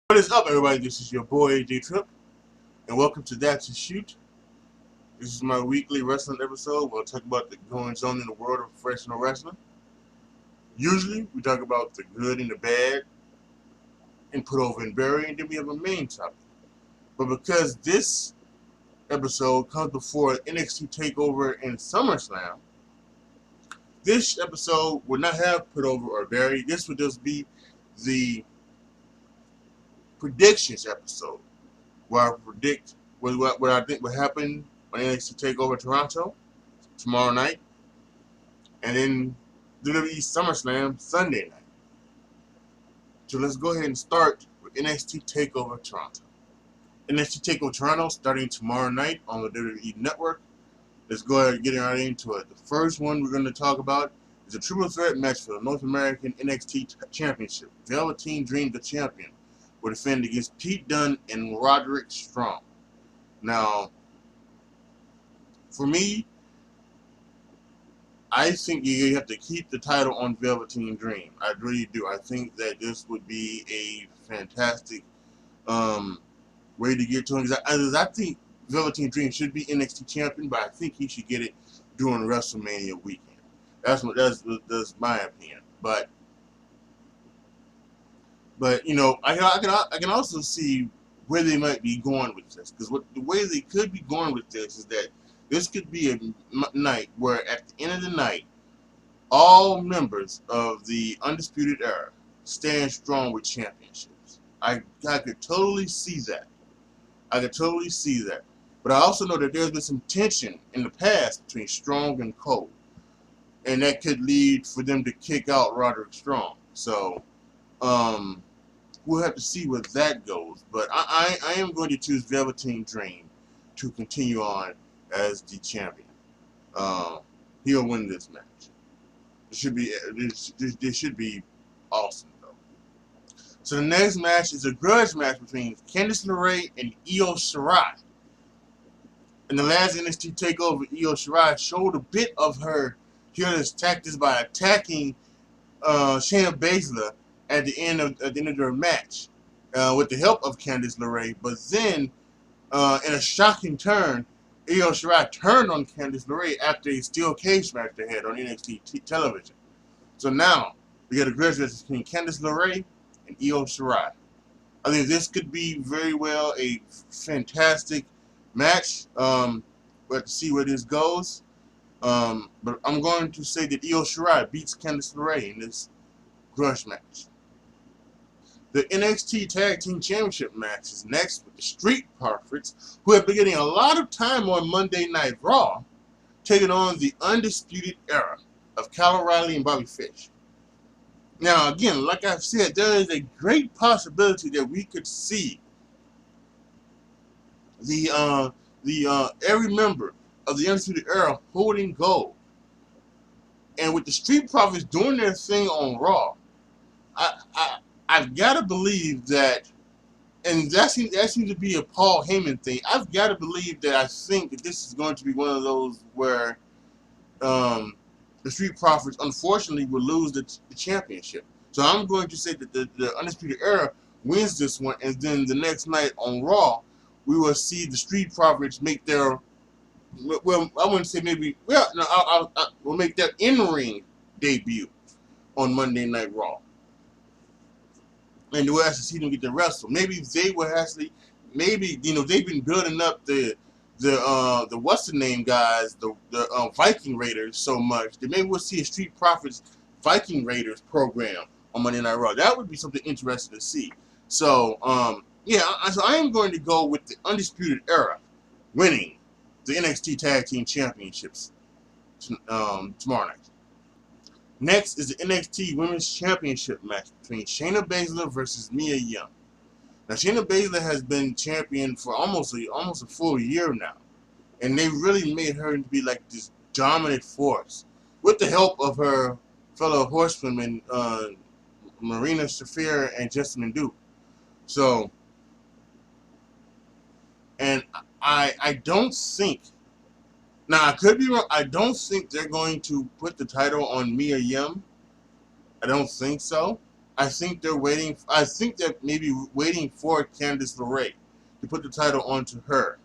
What is up, everybody? This is your boy AJ Trip, and welcome to That to Shoot. This is my weekly wrestling episode. We'll talk about the goings on in the world of professional wrestling. Usually, we talk about the good and the bad, and put over and bury, and then we have a main topic. But because this episode comes before NXT Takover and SummerSlam, this episode would not have put over or bury. This would just be the predictions episode, where I predict what I think will happen on NXT TakeOver Toronto tomorrow night, and then WWE SummerSlam Sunday night. So let's go ahead and start with NXT TakeOver Toronto. NXT TakeOver Toronto starting tomorrow night on the WWE Network. Let's go ahead and get right into it. The first one we're going to talk about is a triple threat match for the North American NXT Championship. Velveteen Dream, the champion, will defend against Pete Dunne and Roderick Strong. Now, for me, I think you have to keep the title on Velveteen Dream. I really do. I think that this would be a fantastic way to get to him. Because I think Velveteen Dream should be NXT champion, but I think he should get it during WrestleMania weekend. That's my opinion. But you know, I can also see where they might be going with this, because the way they could be going with this is that this could be a night where at the end of the night, all members of the Undisputed Era stand strong with championships. I could totally see that. I could totally see that. But I also know that there's been some tension in the past between Strong and Cole, and that could lead for them to kick out Roderick Strong. So, we'll have to see where that goes. But I am going to choose Velveteen Dream to continue on as the champion. He'll win this match. This should be awesome, though. So the next match is a grudge match between Candice LeRae and Io Shirai. In the last NXT TakeOver, Io Shirai showed a bit of her hero's tactics by attacking Shayna Baszler at the end of their match with the help of Candice LeRae. But then, in a shocking turn, Io Shirai turned on Candice LeRae after a steel cage match they had on NXT television. So now we got a grudge match between Candice LeRae and Io Shirai. I think this could be very well a fantastic match. We'll have to see where this goes. But I'm going to say that Io Shirai beats Candice LeRae in this grudge match. The NXT Tag Team Championship match is next with the Street Profits, who have been getting a lot of time on Monday Night Raw, taking on the Undisputed Era of Kyle O'Reilly and Bobby Fish. Now, again, like I've said, there is a great possibility that we could see every member of the Undisputed Era holding gold. And with the Street Profits doing their thing on Raw, I've got to believe that, and that seems to be a Paul Heyman thing. I've got to believe that I think that this is going to be one of those where the Street Profits, unfortunately, will lose the championship. So I'm going to say that the Undisputed Era wins this one, and then the next night on Raw, we will see the Street Profits make their, well, I wouldn't say maybe, well, no, we'll make their in-ring debut on Monday Night Raw. And we'll actually see them get to wrestle. Maybe they will actually, maybe, you know, they've been building up the what's the name guys, the Viking Raiders so much that maybe we'll see a Street Profits Viking Raiders program on Monday Night Raw. That would be something interesting to see. So, yeah, so I am going to go with the Undisputed Era winning the NXT Tag Team Championships tomorrow night. Next is the NXT Women's Championship match between Shayna Baszler versus Mia Yim. Now, Shayna Baszler has been champion for almost a full year now, and they really made her to be like this dominant force with the help of her fellow horsewomen, Marina Shafir and Jessamine Duke. So, and I don't think, now I could be wrong, I don't think they're going to put the title on Mia Yim. I don't think so. I think they're waiting. I think they're maybe waiting for Candice LeRae to put the title onto her.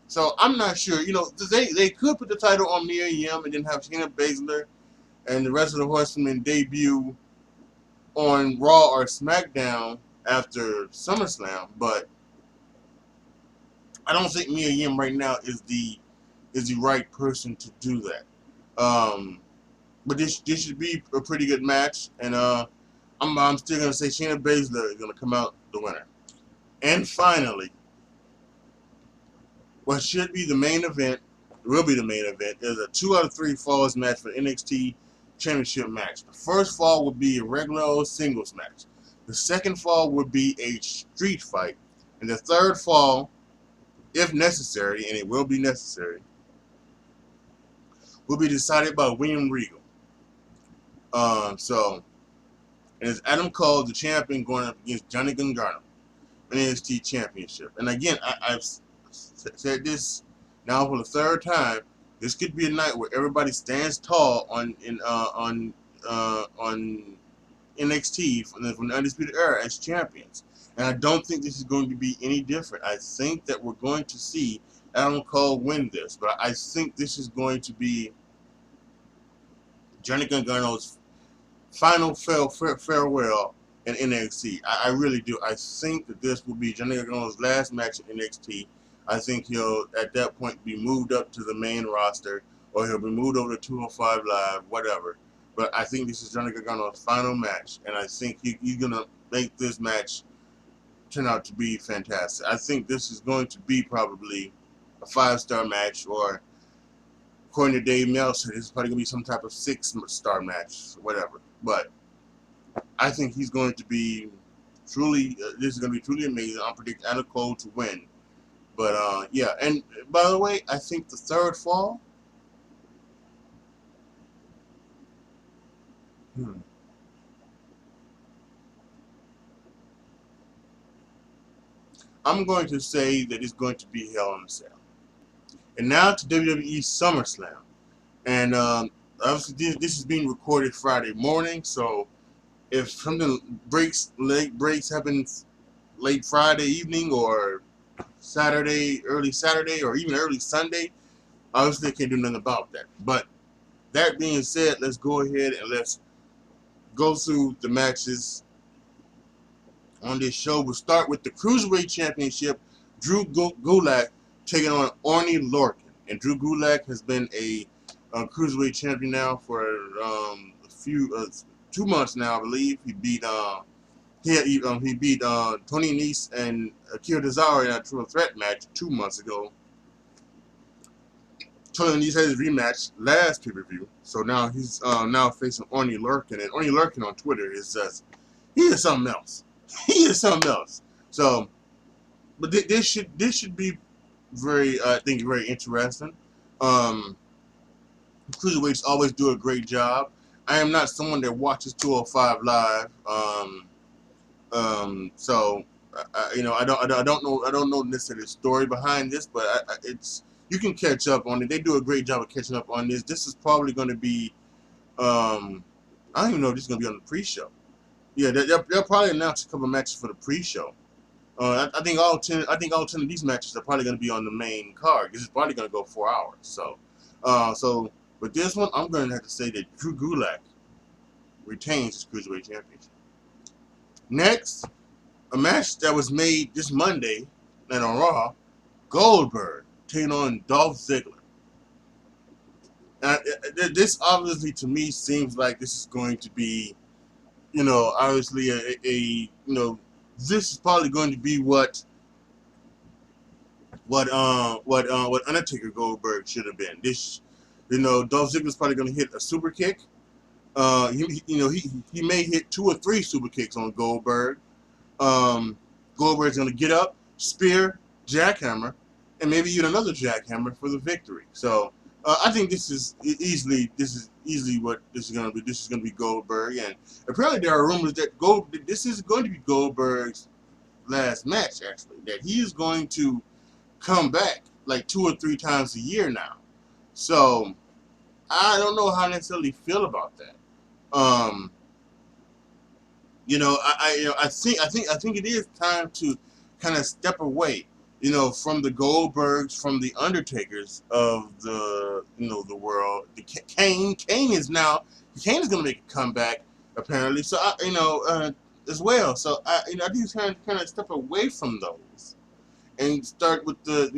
So I'm not sure. You know, they could put the title on Mia Yim and then have Shayna Baszler and the rest of the Horsemen debut on Raw or SmackDown after SummerSlam, but I don't think Mia Yim right now is the right person to do that. But this should be a pretty good match, and I'm still gonna say Shayna Baszler is gonna come out the winner. And finally, what should be the main event, will be the main event, is a 2 out of 3 falls match for NXT Championship match. The first fall would be a regular old singles match. The second fall would be a street fight, and the third fall, if necessary, and it will be necessary, will be decided by William Regal. So, and it's Adam Cole, the champion, going up against Johnny Gargano in NXT Championship. And again, I've said this now for the third time. This could be a night where everybody stands tall on NXT from the Undisputed Era as champions. And I don't think this is going to be any different. I think that we're going to see Adam Cole win this, but I think this is going to be Johnny Gargano's final farewell in NXT. I really do. I think that this will be Johnny Gargano's last match in NXT. I think he'll, at that point, be moved up to the main roster, or he'll be moved over to 205 Live, whatever. But I think this is Johnny Gargano's final match, and I think he's going to make this match turn out to be fantastic. I think this is going to be probably a 5-star match, or according to Dave Meltzer, this is probably going to be some type of 6-star match, whatever. But I think he's going to be truly, this is going to be truly amazing. I'm predicting Adam Cole to win. But, yeah, and by the way, I think the third fall, I'm going to say that it's going to be Hell in a Cell. And now to WWE SummerSlam. And obviously this is being recorded Friday morning, so if something late breaks happen late Friday evening or early Saturday, or even early Sunday, obviously I can't do nothing about that. But that being said, let's go ahead and let's go through the matches on this show. We'll start with the Cruiserweight Championship. Drew Gulak taking on Oney Lorcan. And Drew Gulak has been a Cruiserweight champion now for a few 2 months now, I believe. He beat he beat Tony Nese and Akira Tozawa in a Triple Threat match 2 months ago. Tony Nese had his rematch last pay-per-view, so now he's now facing Oney Lorcan, and Oney Lorcan on Twitter is just, he is something else. He is something else. So, but this should be very, I think, very interesting. Cruiserweights always do a great job. I am not someone that watches 205 Live. So you know, I don't know necessarily the story behind this, but it's, you can catch up on it. They do a great job of catching up on this. This is probably going to be, I don't even know if this is going to be on the pre-show. Yeah, they'll probably announce a couple matches for the pre-show. I think all 10 of these matches are probably going to be on the main card. This is probably going to go 4 hours. So, so with this one, I'm going to have to say that Drew Gulak retains his Cruiserweight Championship. Next, a match that was made this Monday night on Raw, Goldberg taking on Dolph Ziggler. Now, this obviously to me seems like this is going to be, you know, obviously you know, this is probably going to be what Undertaker Goldberg should have been. This, you know, Dolph Ziggler's probably going to hit a super kick. He may hit 2 or 3 super kicks on Goldberg. Goldberg's going to get up, spear, jackhammer, and maybe even another jackhammer for the victory. So I think this is easily what this is going to be. This is going to be Goldberg, and apparently there are rumors that this is going to be Goldberg's last match. Actually, that he is going to come back like 2 or 3 times a year now. So I don't know how I necessarily feel about that. I think it is time to kind of step away, from the Goldbergs, from the Undertakers of the world. Kane is going to make a comeback apparently. So as well. So I think it's kind of step away from those and start with the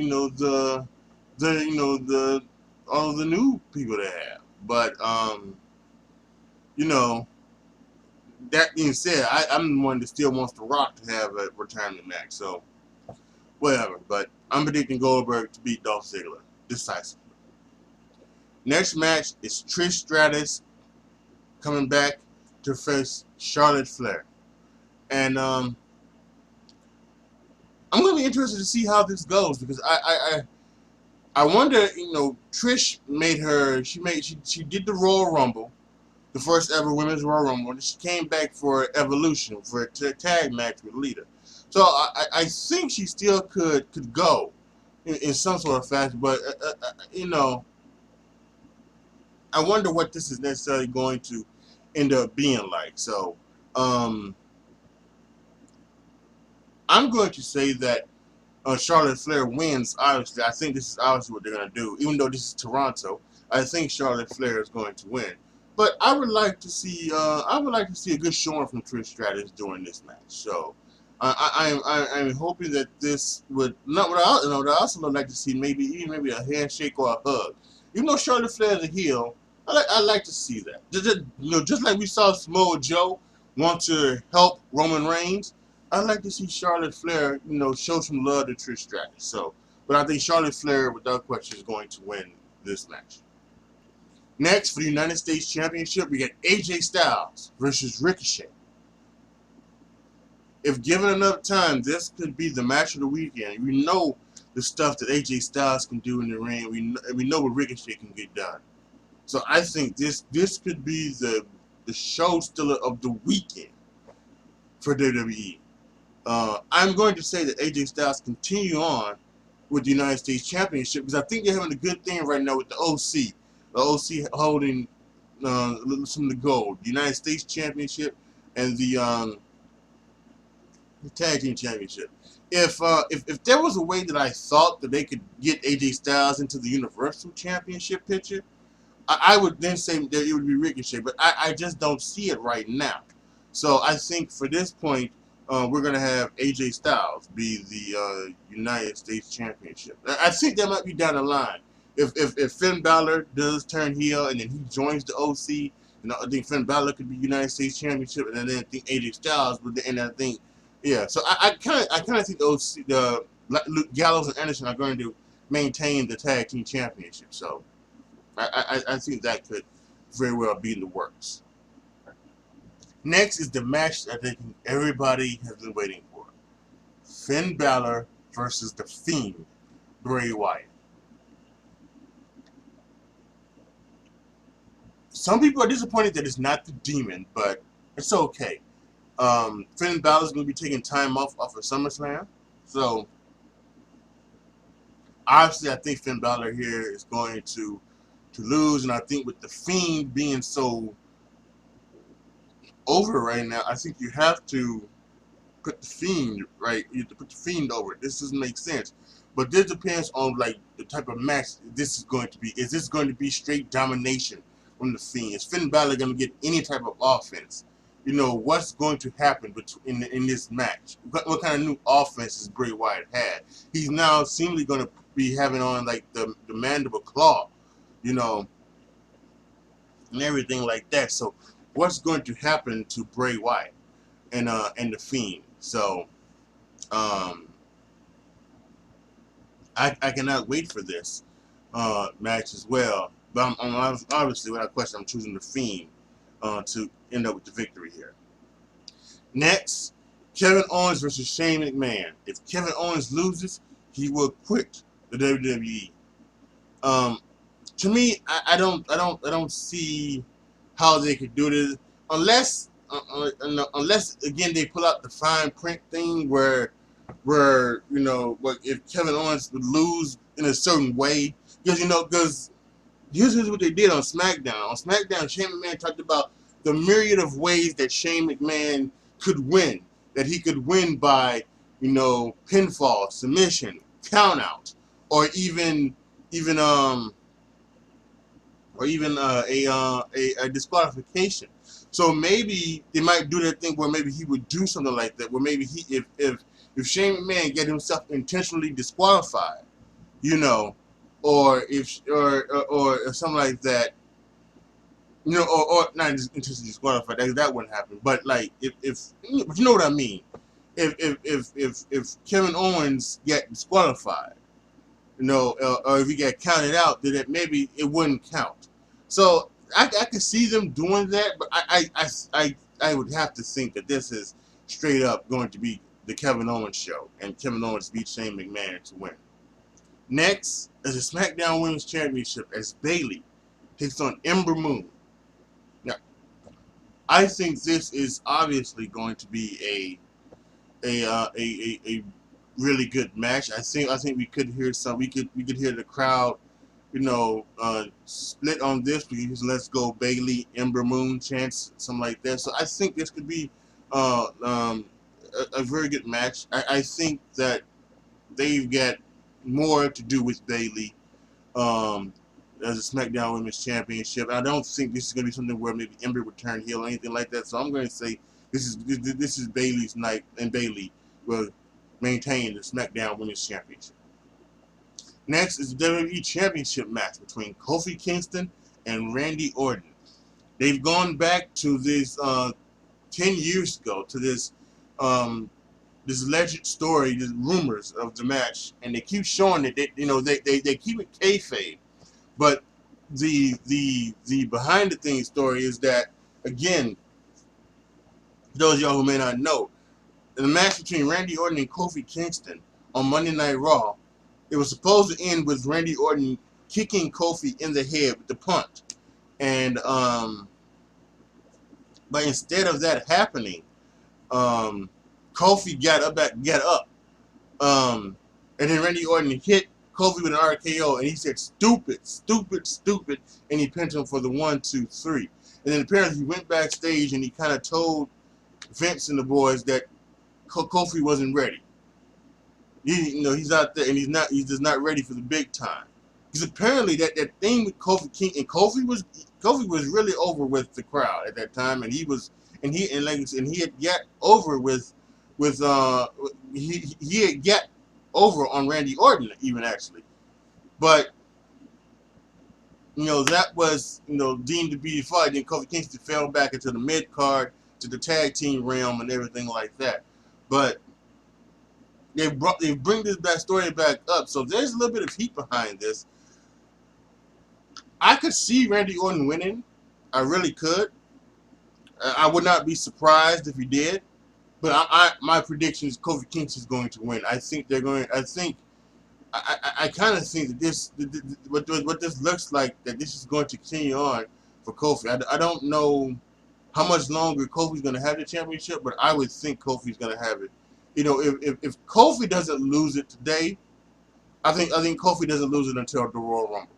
all the new people they have. But you know. That being said, I'm the one that still wants The Rock to have a retirement match. So, whatever. But I'm predicting Goldberg to beat Dolph Ziggler decisively. Next match is Trish Stratus coming back to face Charlotte Flair. And I'm going to be interested to see how this goes because I wonder, Trish she did the Royal Rumble. The first ever Women's Royal Rumble, and she came back for Evolution for a tag match with Lita. So I think she still could go in some sort of fashion, but I wonder what this is necessarily going to end up being like. So I'm going to say that Charlotte Flair wins. Obviously, I think this is obviously what they're going to do. Even though this is Toronto, I think Charlotte Flair is going to win. But I would like to see a good showing from Trish Stratus during this match. So I'm hoping that this would not. What I also would like to see maybe a handshake or a hug. Even though Charlotte Flair is a heel, I like to see that. Just like we saw Samoa Joe want to help Roman Reigns, I'd like to see Charlotte Flair show some love to Trish Stratus. So, but I think Charlotte Flair, without question, is going to win this match. Next, for the United States Championship, we got AJ Styles versus Ricochet. If given enough time, this could be the match of the weekend. We know the stuff that AJ Styles can do in the ring. We know what Ricochet can get done. So I think this could be the show stealer of the weekend for WWE. I'm going to say that AJ Styles continue on with the United States Championship because I think they're having a good thing right now with the OC. The OC holding some of the gold, the United States Championship and the Tag Team Championship. If there was a way that I thought that they could get AJ Styles into the Universal Championship picture, I would then say that it would be Ricochet, but I just don't see it right now. So I think for this point, we're going to have AJ Styles be the United States Championship. I think that might be down the line. If Finn Balor does turn heel and then he joins the OC, I think Finn Balor could be United States Championship, and then I think AJ Styles would. And I think, yeah. So I kind of think the Luke Gallows and Anderson are going to maintain the Tag Team Championship. So I think that could very well be in the works. Next is the match that I think everybody has been waiting for: Finn Balor versus the Fiend, Bray Wyatt. Some people are disappointed that it's not the Demon, but it's okay. Finn Balor's going to be taking time off of SummerSlam. So, obviously, I think Finn Balor here is going to lose. And I think with the Fiend being so over right now, I think you have to put the Fiend, right? You have to put the Fiend over. This doesn't make sense. But this depends on, like, the type of match this is going to be. Is this going to be straight domination from the Fiend? Is Finn Balor going to get any type of offense? What's going to happen in this match? What kind of new offenses Bray Wyatt had? He's now seemingly going to be having on, like, the mandible claw, and everything like that. So what's going to happen to Bray Wyatt and the Fiend? So I cannot wait for this match as well. But I'm obviously, without question, I'm choosing the Fiend to end up with the victory here. Next, Kevin Owens versus Shane McMahon. If Kevin Owens loses, he will quit the WWE. To me, I don't see how they could do this unless again they pull out the fine print thing where if Kevin Owens would lose in a certain way, because here's what they did on SmackDown. On SmackDown, Shane McMahon talked about the myriad of ways that Shane McMahon could win. That he could win by, pinfall, submission, count out, or even a disqualification. So maybe they might do that thing where maybe he would do something like that, where maybe if Shane McMahon get himself intentionally disqualified, or or something like that, or not intentionally disqualified, that wouldn't happen. But like if but you know what I mean, if Kevin Owens get disqualified, or if he got counted out, then maybe it wouldn't count. So I could see them doing that, but I would have to think that this is straight up going to be the Kevin Owens show, and Kevin Owens beat Shane McMahon to win. Next is the SmackDown Women's Championship as Bayley takes on Ember Moon. Now, I think this is obviously going to be a really good match. I think we could hear we could hear the crowd, split on this because let's go Bayley, Ember Moon chants, something like that. So I think this could be a very good match. I think that they've got more to do with Bayley as a SmackDown Women's Championship. I don't think this is going to be something where maybe Ember would turn heel or anything like that. So I'm going to say this is Bayley's night, and Bayley will maintain the SmackDown Women's Championship. Next is the WWE Championship match between Kofi Kingston and Randy Orton. They've gone back to this 10 years ago to this alleged story, these rumors of the match, and they keep showing it. They keep it kayfabe, but the behind the thing story is that, again, those of y'all who may not know, in the match between Randy Orton and Kofi Kingston on Monday Night Raw, it was supposed to end with Randy Orton kicking Kofi in the head with the punch, and but instead of that happening, Kofi got up, and then Randy Orton hit Kofi with an RKO, and he said, "Stupid, stupid, stupid," and he pinned him for the 1, 2, 3. And then apparently he went backstage and he kind of told Vince and the boys that Kofi wasn't ready. He's out there and he's just not ready for the big time. Because apparently that thing with Kofi King, and Kofi was really over with the crowd at that time, and he had got over he had got over on Randy Orton even, actually. But that was deemed to be the fight. Then Kofi Kingston fell back into the mid card, to the tag team realm and everything like that. But they bring this story back up, so there's a little bit of heat behind this. I could see Randy Orton winning. I really could. I would not be surprised if he did. But my prediction is Kofi Kingston is going to win. I think they're going. I kind of think that what this looks like, that this is going to continue on for Kofi. I don't know how much longer Kofi's going to have the championship, but I would think Kofi's going to have it. If Kofi doesn't lose it today, I think Kofi doesn't lose it until the Royal Rumble.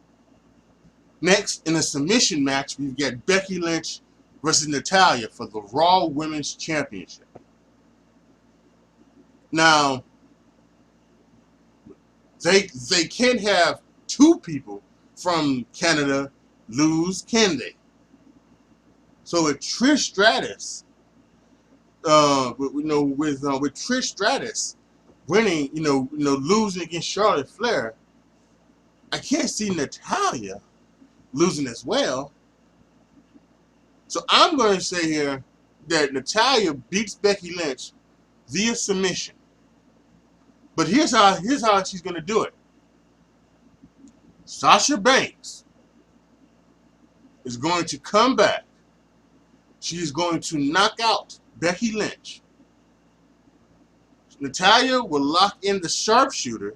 Next, in a submission match, we've got Becky Lynch versus Natalya for the Raw Women's Championship. Now, they can't have two people from Canada lose, can they? So with Trish Stratus, with Trish Stratus winning, losing against Charlotte Flair, I can't see Natalya losing as well. So I'm going to say here that Natalya beats Becky Lynch via submission. But here's how she's going to do it. Sasha Banks is going to come back. She's going to knock out Becky Lynch. Natalya will lock in the sharpshooter,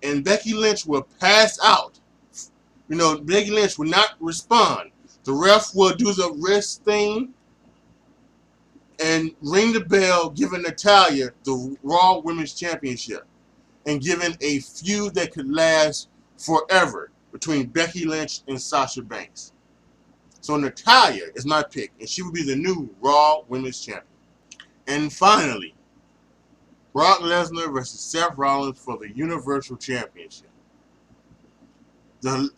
and Becky Lynch will pass out. Becky Lynch will not respond. The ref will do the wrist thing and ring the bell, giving Natalya the Raw Women's Championship, and giving a feud that could last forever between Becky Lynch and Sasha Banks. So Natalya is my pick, and she will be the new Raw Women's Champion. And finally, Brock Lesnar versus Seth Rollins for the Universal Championship. The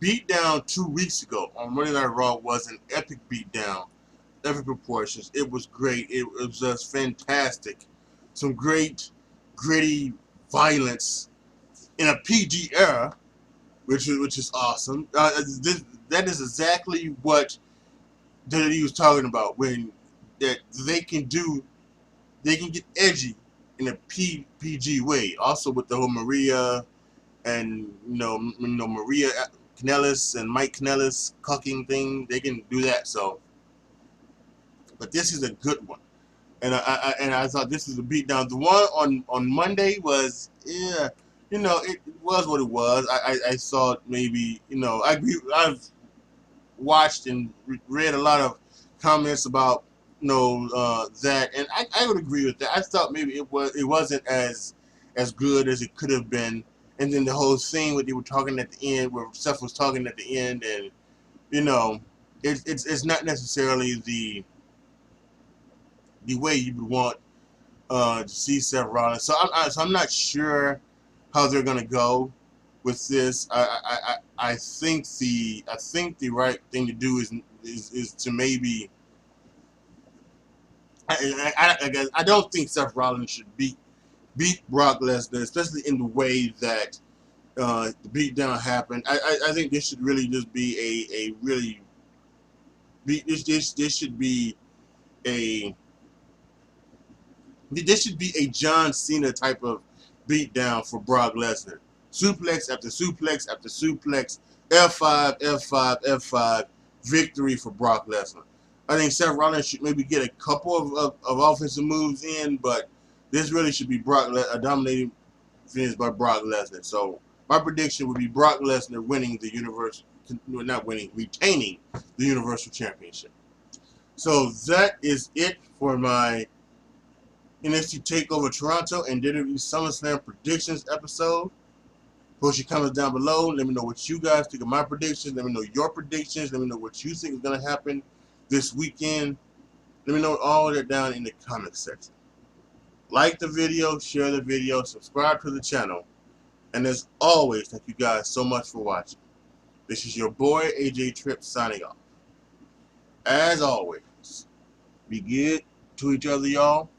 beatdown 2 weeks ago on Monday Night Raw was an epic beatdown, epic proportions. It was great. It was just fantastic. Some great, gritty violence in a PG era, which is awesome. That is exactly what he was talking about, when that they can get edgy in a PG way. Also with the whole Maria and Maria Kanellis and Mike Kanellis cucking thing, they can do that. So, but this is a good one, and I thought this was a beatdown. The one on Monday was, yeah, it was what it was. I thought maybe, I agree. I've watched and read a lot of comments about that, and I would agree with that. I thought maybe it wasn't as good as it could have been. And then the whole thing where they were talking at the end, where Seth was talking at the end, and it's not necessarily the way you would want to see Seth Rollins. So I'm not sure how they're gonna go with this. I think the right thing to do is to maybe. I don't think Seth Rollins should beat Brock Lesnar, especially in the way that the beatdown happened. I think this should really just be a really this should be a John Cena type of beatdown for Brock Lesnar. Suplex after suplex after suplex, F5, F5, F5, victory for Brock Lesnar. I think Seth Rollins should maybe get a couple of offensive moves in, but this really should be a dominating finish by Brock Lesnar. So my prediction would be Brock Lesnar winning retaining the Universal Championship. So that is it for my NXT TakeOver Toronto and WWE SummerSlam predictions episode. Post your comments down below. Let me know what you guys think of my predictions. Let me know your predictions. Let me know what you think is going to happen this weekend. Let me know all that down in the comment section. Like the video, share the video, subscribe to the channel. And as always, thank you guys so much for watching. This is your boy, AJ Tripp, signing off. As always, be good to each other, y'all.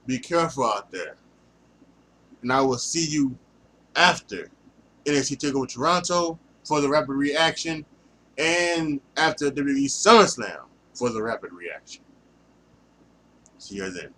Be careful out there. And I will see you after NXT TakeOver Toronto for the rapid reaction, and after WWE SummerSlam for the rapid reaction. See you then.